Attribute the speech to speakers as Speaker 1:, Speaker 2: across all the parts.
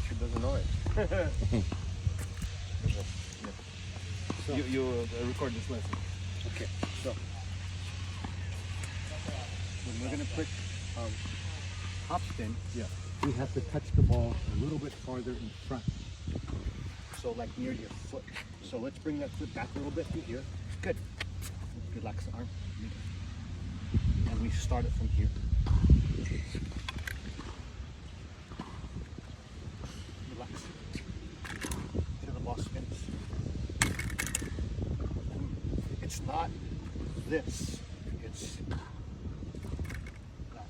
Speaker 1: teacher doesn't know it.
Speaker 2: So,
Speaker 1: You record this lesson.
Speaker 2: okay, so when we're gonna put top spin, we have to touch the ball a little bit farther in front. So like near your foot. So let's bring that foot back a little bit from here. Good. Relax the arm. And we start it from here. Relax. Till the ball spins. It's not this. It's that.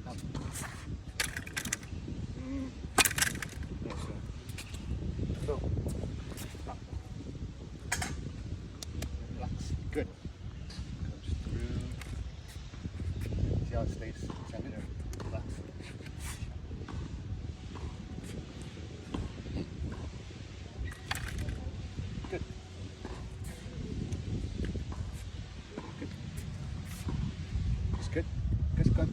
Speaker 2: Up. Yes, sir. So, up. Relax. Good. Comes through. See how it stays centered? Relax. Good. Good. It's good. Good, good.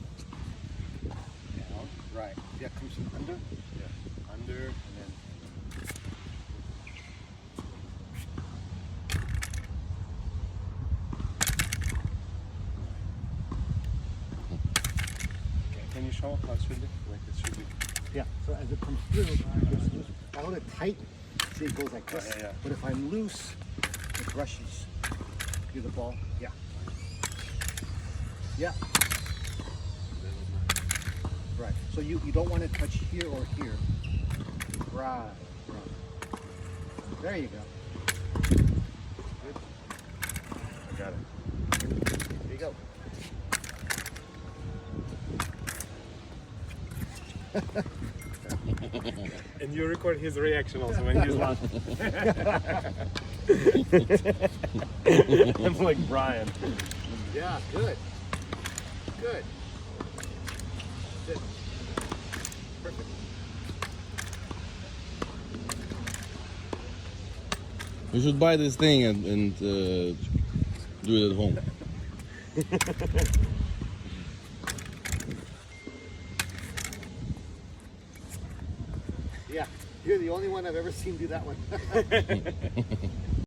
Speaker 2: Down. Right. Yeah, comes from under.
Speaker 1: Yeah.
Speaker 2: Under and then.
Speaker 1: Can you show how it should be? Like it should be.
Speaker 2: Yeah, so as it comes through, if I hold it tight, see it goes like this.
Speaker 1: Yeah, yeah.
Speaker 2: But if I'm loose, it rushes through the ball. Yeah. Yeah. Right. So you don't want to touch here or here. Right. Right. There you go.
Speaker 1: I got it.
Speaker 2: There you go.
Speaker 1: And you record his reaction also when he's laughing. I'm like Brian.
Speaker 2: Yeah, good. Good. Good. Perfect.
Speaker 3: You should buy this thing and do it at home.
Speaker 2: Yeah, you're the only one I've ever seen do that one.